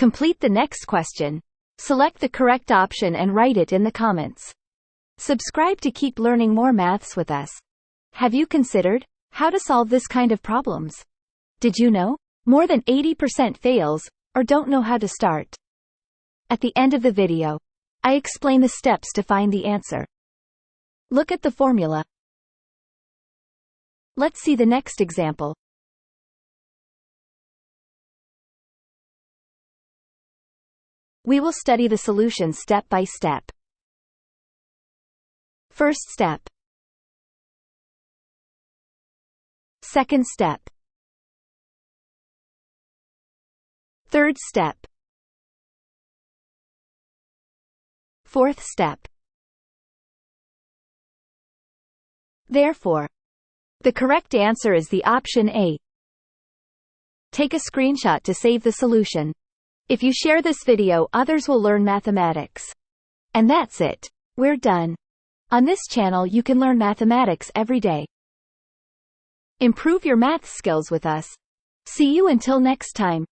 Complete the next question. Select the correct option and write it in the comments. Subscribe to keep learning more maths with us. Have you considered how to solve this kind of problems? Did you know? More than 80% fails, or don't know how to start. At the end of the video, I explain the steps to find the answer. Look at the formula. Let's see the next example. We will study the solution step by step. First step. Second step. Third step. Fourth step. Therefore, the correct answer is the option A. Take a screenshot to save the solution. If you share this video, others will learn mathematics. And that's it. We're done. On this channel you can learn mathematics every day. Improve your math skills with us. See you until next time.